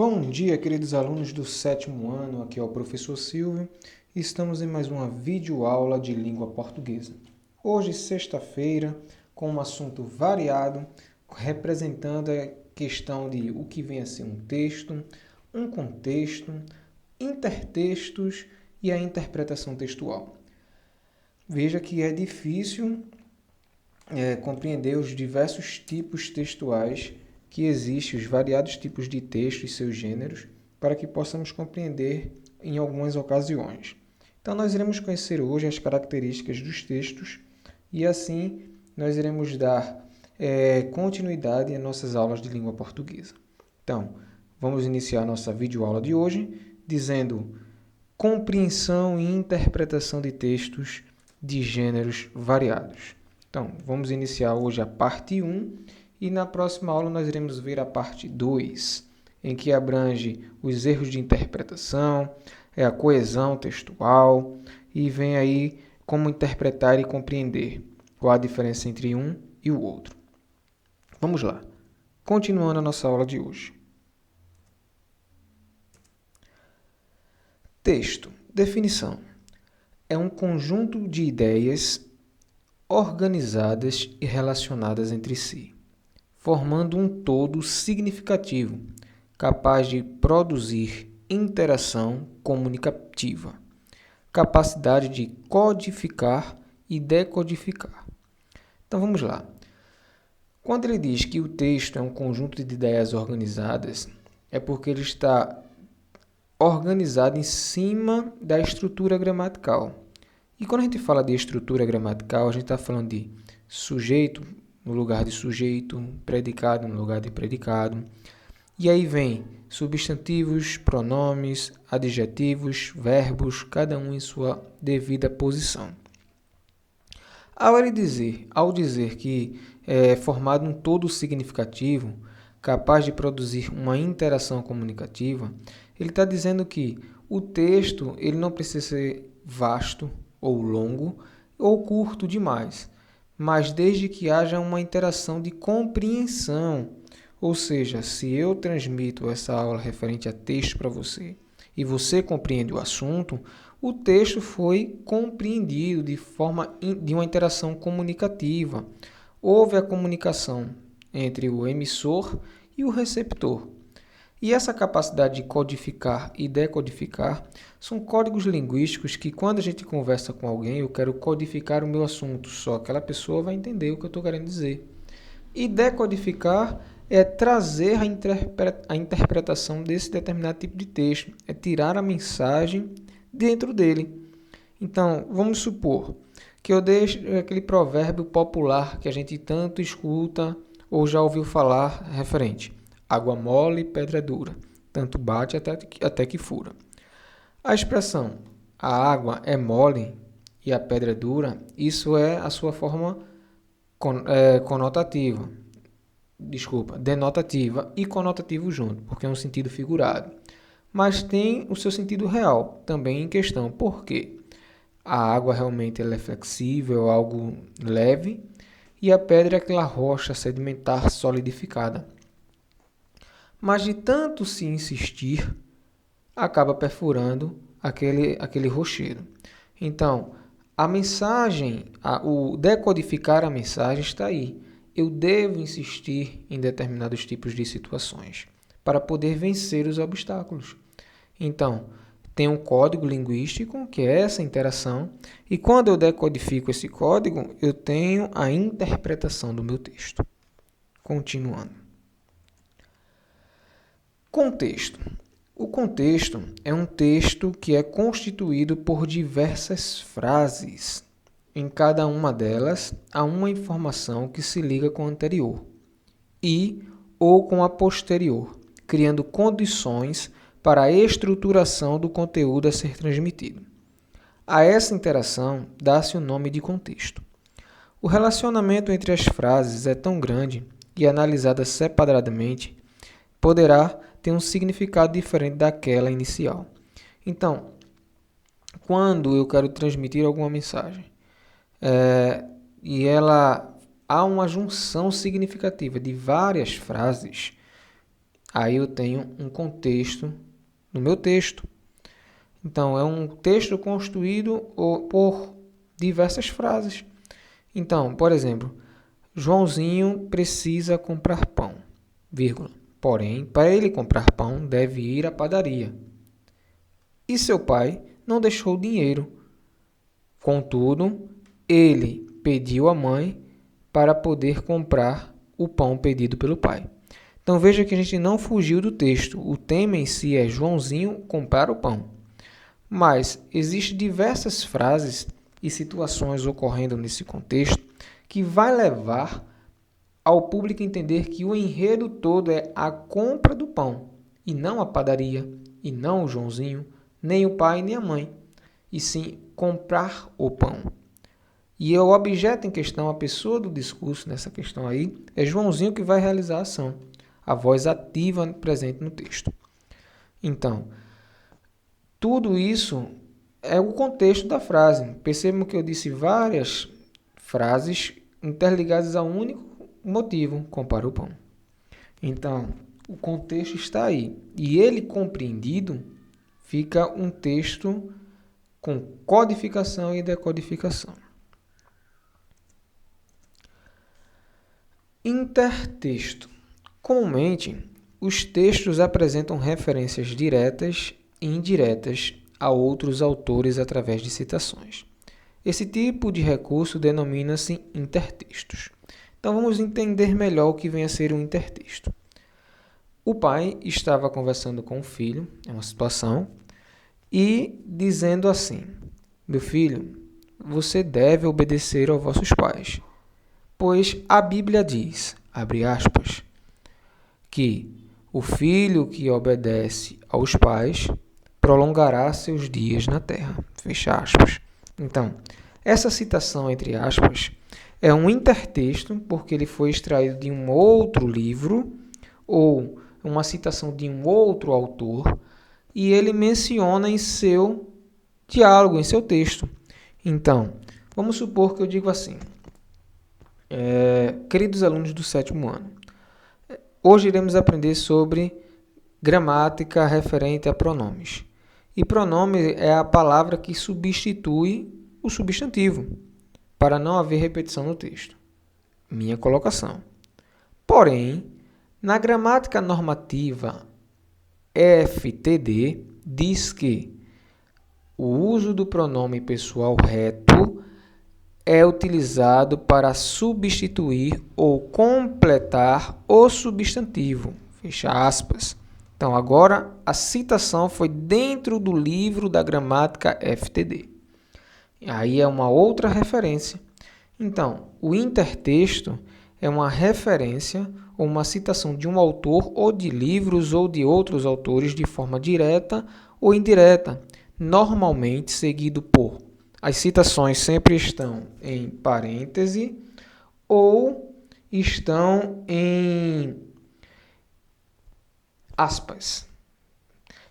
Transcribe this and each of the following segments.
Bom dia, queridos alunos do sétimo ano, aqui é o professor Silvio e estamos em mais uma videoaula de língua portuguesa. Hoje, sexta-feira, com um assunto variado, representando a questão de o que vem a ser um texto, um contexto, intertextos e a interpretação textual. Veja que é difícil compreender os diversos tipos textuais que existem, os variados tipos de texto e seus gêneros, para que possamos compreender em algumas ocasiões. Então, nós iremos conhecer hoje as características dos textos e, assim, nós iremos dar continuidade às nossas aulas de língua portuguesa. Então, vamos iniciar nossa videoaula de hoje dizendo compreensão e interpretação de textos de gêneros variados. Então, vamos iniciar hoje a parte 1 e na próxima aula nós iremos ver a parte 2, em que abrange os erros de interpretação, a coesão textual e vem aí como interpretar e compreender qual a diferença entre um e o outro. Vamos lá. Continuando a nossa aula de hoje. Texto. Definição. É um conjunto de ideias organizadas e relacionadas entre si, formando um todo significativo, capaz de produzir interação comunicativa, capacidade de codificar e decodificar. Então vamos lá. Quando ele diz que o texto é um conjunto de ideias organizadas, é porque ele está organizado em cima da estrutura gramatical. E quando a gente fala de estrutura gramatical, a gente está falando de sujeito no lugar de sujeito, predicado no lugar de predicado. E aí vem substantivos, pronomes, adjetivos, verbos, cada um em sua devida posição. Ao dizer que é formado um todo significativo, capaz de produzir uma interação comunicativa, ele está dizendo que o texto ele não precisa ser vasto, ou longo, ou curto demais, mas desde que haja uma interação de compreensão. Ou seja, se eu transmito essa aula referente a texto para você e você compreende o assunto, o texto foi compreendido de forma de uma interação comunicativa. Houve a comunicação entre o emissor e o receptor. E essa capacidade de codificar e decodificar são códigos linguísticos que, quando a gente conversa com alguém, eu quero codificar o meu assunto, só aquela pessoa vai entender o que eu estou querendo dizer. E decodificar é trazer a interpretação desse determinado tipo de texto, é tirar a mensagem dentro dele. Então, vamos supor que eu deixe aquele provérbio popular que a gente tanto escuta ou já ouviu falar referente. Água mole, pedra dura. Tanto bate até que fura. A expressão a água é mole e a pedra é dura, isso é a sua forma denotativa e conotativo junto, porque é um sentido figurado. Mas tem o seu sentido real também em questão. Por quê? A água realmente ela é flexível, algo leve, e a pedra é aquela rocha sedimentar solidificada. Mas de tanto se insistir, acaba perfurando aquele rochedo. Então, a mensagem, o decodificar a mensagem está aí. Eu devo insistir em determinados tipos de situações para poder vencer os obstáculos. Então, tem um código linguístico, que é essa interação, e quando eu decodifico esse código, eu tenho a interpretação do meu texto. Continuando. Contexto. O contexto é um texto que é constituído por diversas frases. Em cada uma delas, há uma informação que se liga com a anterior e ou com a posterior, criando condições para a estruturação do conteúdo a ser transmitido. A essa interação dá-se o nome de contexto. O relacionamento entre as frases é tão grande que, analisada separadamente, poderá ter um significado diferente daquela inicial. Então, quando eu quero transmitir alguma mensagem e há uma junção significativa de várias frases, Aí eu tenho um contexto no meu texto. Então, é um texto construído por diversas frases. Então, por exemplo, Joãozinho precisa comprar pão, vírgula. Porém, para ele comprar pão, deve ir à padaria. E seu pai não deixou dinheiro. Contudo, ele pediu à mãe para poder comprar o pão pedido pelo pai. Então veja que a gente não fugiu do texto. O tema em si é Joãozinho comprar o pão. Mas existem diversas frases e situações ocorrendo nesse contexto que vai levar ao público entender que o enredo todo é a compra do pão, e não a padaria, e não o Joãozinho, nem o pai nem a mãe, e sim comprar o pão. E o objeto em questão, a pessoa do discurso nessa questão aí, é Joãozinho que vai realizar a ação, a voz ativa presente no texto. Então, tudo isso é o contexto da frase. Percebam que eu disse várias frases interligadas a um único motivo, comprar o pão. Então, o contexto está aí. E ele compreendido, fica um texto com codificação e decodificação. Intertexto. Comumente, os textos apresentam referências diretas e indiretas a outros autores através de citações. Esse tipo de recurso denomina-se intertextos. Então vamos entender melhor o que vem a ser um intertexto. O pai estava conversando com o filho, é uma situação, e dizendo assim: meu filho, você deve obedecer aos vossos pais, pois a Bíblia diz, abre aspas, que o filho que obedece aos pais prolongará seus dias na terra. Fecha aspas. Então, essa citação, entre aspas, é um intertexto porque ele foi extraído de um outro livro ou uma citação de um outro autor e ele menciona em seu diálogo, em seu texto. Então, vamos supor que eu digo assim, queridos alunos do 7º ano, hoje iremos aprender sobre gramática referente a pronomes. E pronome é a palavra que substitui o substantivo, para não haver repetição no texto. Minha colocação. Porém, na gramática normativa FTD, diz que o uso do pronome pessoal reto é utilizado para substituir ou completar o substantivo. Fecha aspas. Então, agora a citação foi dentro do livro da gramática FTD. Aí é uma outra referência. Então, o intertexto é uma referência ou uma citação de um autor ou de livros ou de outros autores de forma direta ou indireta, normalmente seguido por. As citações sempre estão em parêntese ou estão em aspas.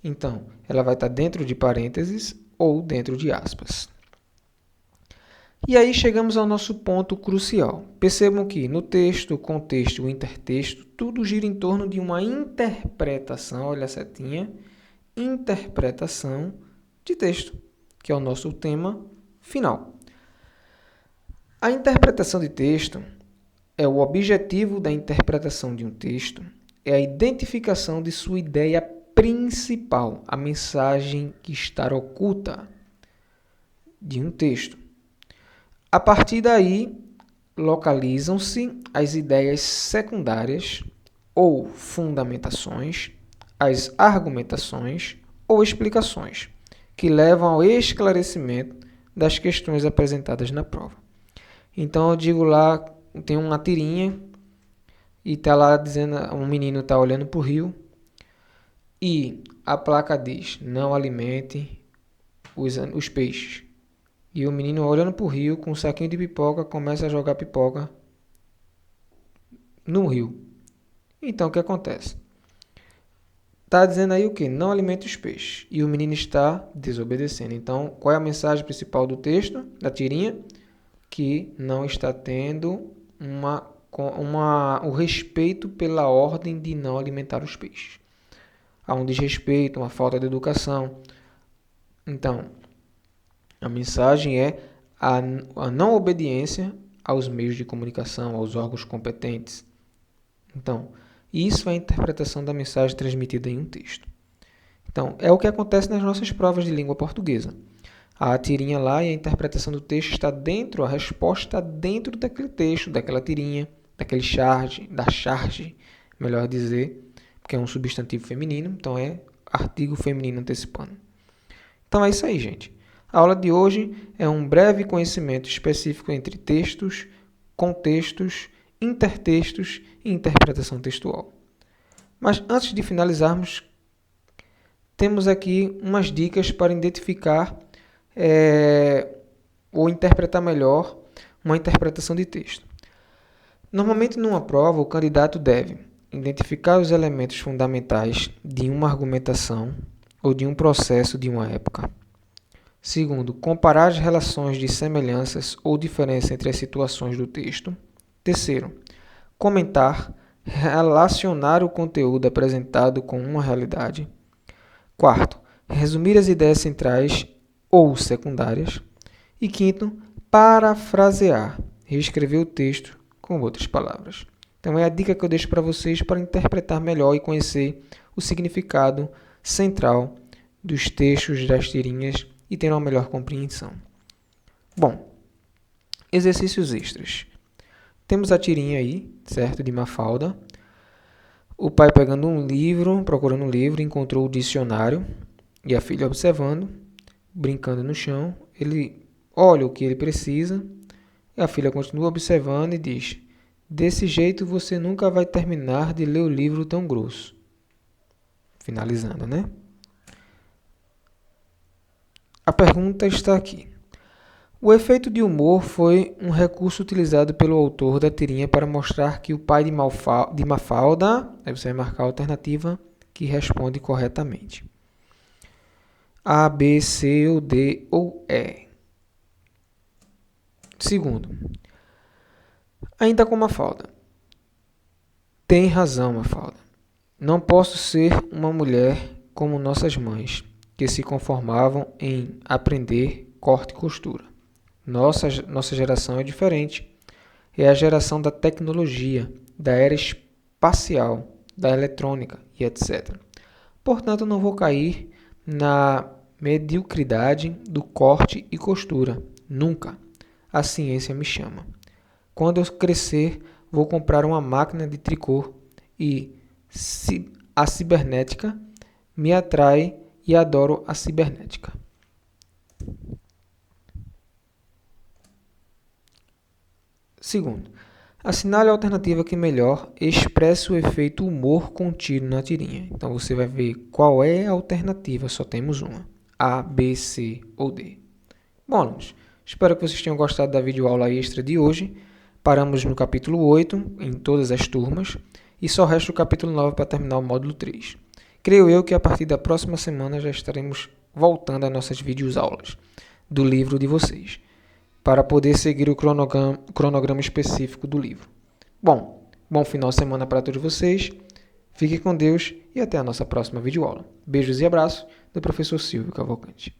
Então, ela vai estar dentro de parênteses ou dentro de aspas. E aí chegamos ao nosso ponto crucial. Percebam que no texto, o contexto, o intertexto, tudo gira em torno de uma interpretação, olha a setinha, interpretação de texto, que é o nosso tema final. A interpretação de texto é o objetivo da interpretação de um texto, é a identificação de sua ideia principal, a mensagem que está oculta de um texto. A partir daí, localizam-se as ideias secundárias ou fundamentações, as argumentações ou explicações, que levam ao esclarecimento das questões apresentadas na prova. Então, eu digo lá, tem uma tirinha e está lá dizendo, um menino está olhando para o rio e a placa diz, não alimente os peixes. E o menino olhando para o rio com um saquinho de pipoca começa a jogar pipoca no rio. Então o que acontece? Está dizendo aí o que? Não alimente os peixes. E o menino está desobedecendo. Então qual é a mensagem principal do texto, da tirinha? Que não está tendo uma o respeito pela ordem de não alimentar os peixes. Há um desrespeito, uma falta de educação. Então, a mensagem é a não obediência aos meios de comunicação, aos órgãos competentes. Então, isso é a interpretação da mensagem transmitida em um texto. Então, é o que acontece nas nossas provas de língua portuguesa. A tirinha lá e a interpretação do texto está dentro, a resposta está dentro daquele texto, daquela tirinha, daquele charge, da charge, melhor dizer, porque é um substantivo feminino, então é artigo feminino antecipando. Então é isso aí, gente. A aula de hoje é um breve conhecimento específico entre textos, contextos, intertextos e interpretação textual. Mas antes de finalizarmos, temos aqui umas dicas para identificar ou interpretar melhor uma interpretação de texto. Normalmente, numa prova, o candidato deve identificar os elementos fundamentais de uma argumentação ou de um processo de uma época. Segundo, comparar as relações de semelhanças ou diferença entre as situações do texto. Terceiro, comentar, relacionar o conteúdo apresentado com uma realidade. Quarto, resumir as ideias centrais ou secundárias. E quinto, parafrasear, reescrever o texto com outras palavras. Então é a dica que eu deixo para vocês para interpretar melhor e conhecer o significado central dos textos das tirinhas e ter uma melhor compreensão. Bom, exercícios extras. Temos a tirinha aí, certo, de Mafalda. O pai pegando um livro, procurando um livro, encontrou o dicionário e a filha observando, brincando no chão. Ele olha o que ele precisa e a filha continua observando e diz: desse jeito você nunca vai terminar de ler o livro tão grosso. Finalizando, né? A pergunta está aqui. O efeito de humor foi um recurso utilizado pelo autor da tirinha para mostrar que o pai de Mafalda, aí você vai marcar a alternativa que responde corretamente. A, B, C ou D ou E. Segundo, ainda com Mafalda. Tem razão, Mafalda. Não posso ser uma mulher como nossas mães, que se conformavam em aprender corte e costura. Nossa geração é diferente. É a geração da tecnologia, da era espacial, da eletrônica e etc. Portanto, não vou cair na mediocridade do corte e costura. Nunca. A ciência me chama. Quando eu crescer, vou comprar uma máquina de tricô e a cibernética me atrai e adoro a cibernética. Segundo, assinale a alternativa que melhor expressa o efeito humor contido na tirinha. Então você vai ver qual é a alternativa, só temos uma. A, B, C ou D. Bom, alunos, espero que vocês tenham gostado da videoaula extra de hoje. Paramos no capítulo 8, em todas as turmas, e só resta o capítulo 9 para terminar o módulo 3. Creio eu que a partir da próxima semana já estaremos voltando às nossas videoaulas do livro de vocês, para poder seguir o cronograma específico do livro. Bom final de semana para todos vocês, fiquem com Deus e até a nossa próxima videoaula. Beijos e abraços do professor Silvio Cavalcante.